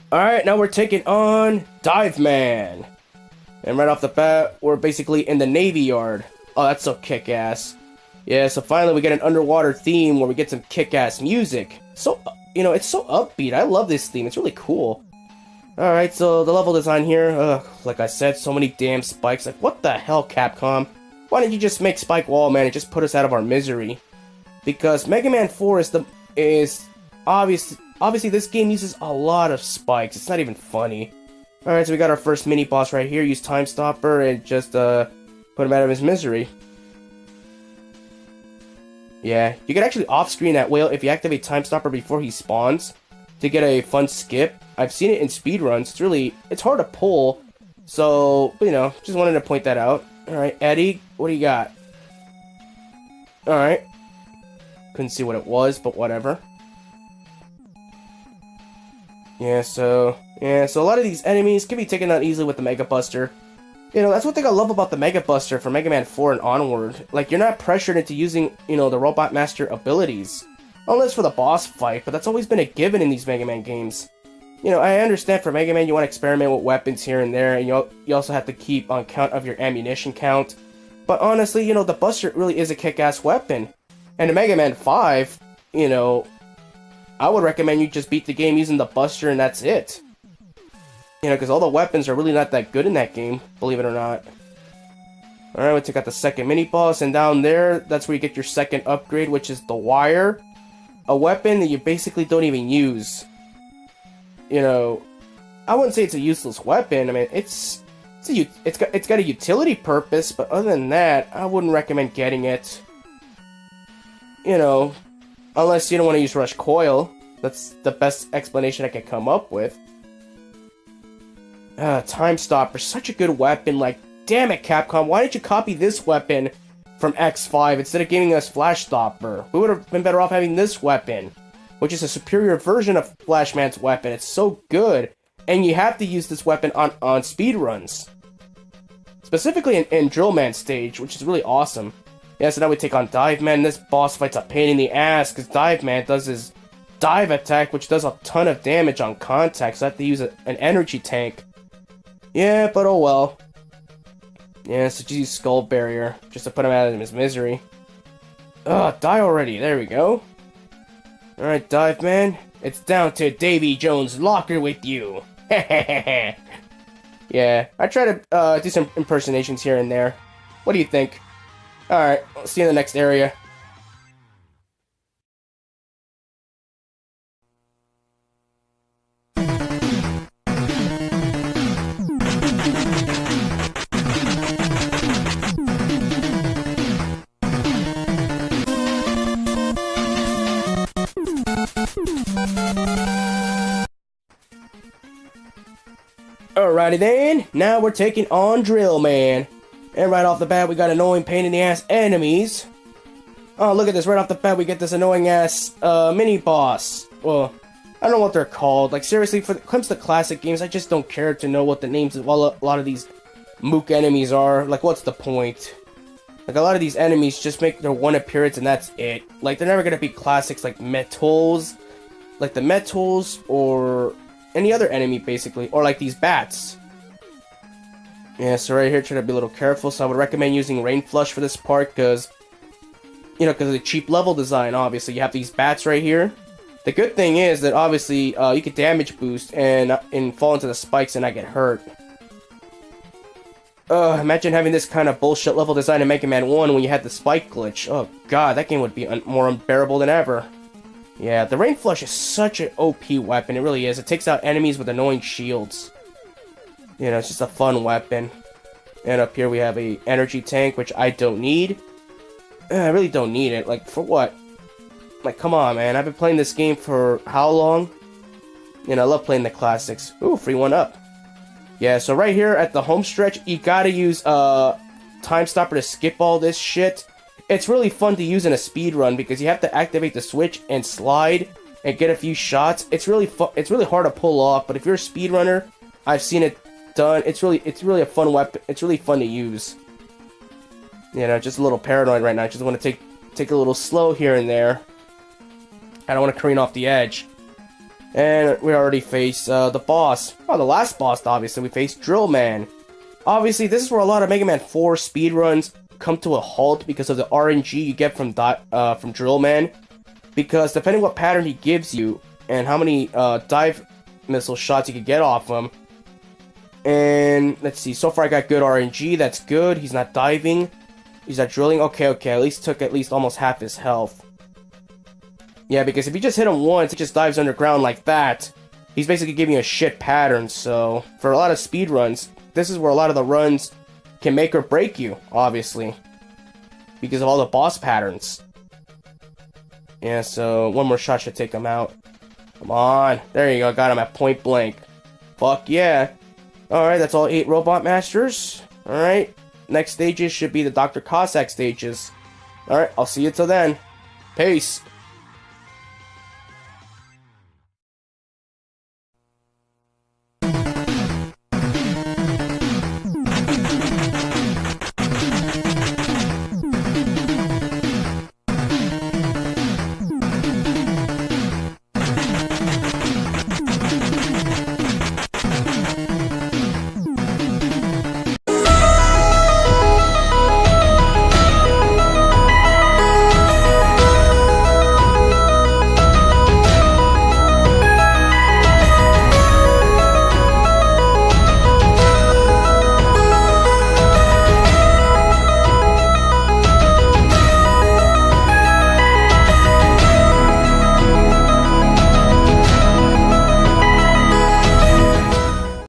Alright, now we're taking on Dive Man. And right off the bat, we're basically in the Navy Yard. Oh, that's so kick-ass. Yeah, so finally we get an underwater theme where we get some kick-ass music. So, it's so upbeat. I love this theme. It's really cool. Alright, so the level design here, like I said, so many damn spikes. Like, what the hell, Capcom? Why didn't you just make Spike Wall, man, and just put us out of our misery? Because Mega Man 4 is obviously this game uses a lot of spikes. It's not even funny. Alright, so we got our first mini-boss right here. Use Time Stopper and just, put him out of his misery. Yeah, you can actually off-screen that whale if you activate Time Stopper before he spawns to get a fun skip. I've seen it in speedruns. It's hard to pull. So, just wanted to point that out. Alright, Eddie, what do you got? Alright. Couldn't see what it was, but whatever. Yeah, so a lot of these enemies can be taken out easily with the Mega Buster. That's one thing I love about the Mega Buster for Mega Man 4 and onward. Like, you're not pressured into using, the Robot Master abilities. Unless for the boss fight, but that's always been a given in these Mega Man games. I understand for Mega Man you want to experiment with weapons here and there, and you also have to keep on count of your ammunition count. But honestly, the Buster really is a kick-ass weapon. And in Mega Man 5, I would recommend you just beat the game using the Buster and that's it. Because all the weapons are really not that good in that game, believe it or not. Alright, we took out the second mini-boss, and down there, that's where you get your second upgrade, which is the Wire. A weapon that you basically don't even use. I wouldn't say it's a useless weapon. I mean, it's got a utility purpose, but other than that, I wouldn't recommend getting it. Unless you don't want to use Rush Coil. That's the best explanation I can come up with. Time Stopper, such a good weapon. Like, damn it, Capcom, why didn't you copy this weapon from X5 instead of giving us Flash Stopper? We would have been better off having this weapon, which is a superior version of Flashman's weapon. It's so good, and you have to use this weapon on speedruns. Specifically in Drill Man stage, which is really awesome. Yeah, so now we take on Dive Man. This boss fight's a pain in the ass, because Dive Man does his dive attack, which does a ton of damage on contact, so I have to use an energy tank. Yeah, but oh well. Yeah, so just use Skull Barrier, just to put him out of his misery. Ugh, die already, there we go. Alright, Dive Man, it's down to Davy Jones' locker with you. Yeah, I try to do some impersonations here and there. What do you think? Alright, I'll see you in the next area. Alrighty then, now we're taking on Drill Man. And right off the bat, we got annoying pain-in-the-ass enemies. Oh, look at this, right off the bat, we get this annoying-ass, mini-boss. Well, I don't know what they're called. Like, seriously, when it comes to classic games, I just don't care to know what the names of a lot of these mook enemies are. Like, what's the point? Like, a lot of these enemies just make their one appearance and that's it. Like, they're never gonna be classics like Metals. Like the Metals, or any other enemy, basically. Or like these bats. Yeah, so right here, try to be a little careful. So I would recommend using Rain Flush for this part, because, because of the cheap level design, obviously. You have these bats right here. The good thing is that, obviously, you can damage boost and fall into the spikes and not get hurt. Imagine having this kind of bullshit level design in Mega Man 1 when you had the spike glitch. Oh god, that game would be more unbearable than ever. Yeah, the Rain Flush is such an OP weapon, it really is. It takes out enemies with annoying shields. It's just a fun weapon. And up here we have a energy tank, which I don't need. I really don't need it. Like, for what? Like, come on, man. I've been playing this game for how long? You know, I love playing the classics. Ooh, free one up. Yeah, so right here at the home stretch, you gotta use Time Stopper to skip all this shit. It's really fun to use in a speed run because you have to activate the switch and slide and get a few shots. It's really hard to pull off, but if you're a speedrunner, I've seen it done. It's really a fun weapon. It's really fun to use. You know, just a little paranoid right now. I just want to take a little slow here and there. I don't want to careen off the edge. And we already faced the boss. Oh, the last boss, obviously. We faced Drill Man. Obviously, this is where a lot of Mega Man 4 speedruns come to a halt because of the RNG you get from Drill Man. Because depending what pattern he gives you and how many dive missile shots you can get off him. And let's see, so far I got good RNG. That's good. He's not diving. He's not drilling. Okay. At least took almost half his health. Yeah, because if you just hit him once, he just dives underground like that. He's basically giving you a shit pattern. So for a lot of speedruns, this is where a lot of the runs can make or break you, obviously, because of all the boss patterns. Yeah, so one more shot should take him out. Come on. There you go. Got him at point blank. Fuck yeah. Alright, that's all 8 Robot Masters. Alright. Next stages should be the Dr. Cossack stages. Alright, I'll see you till then. Peace.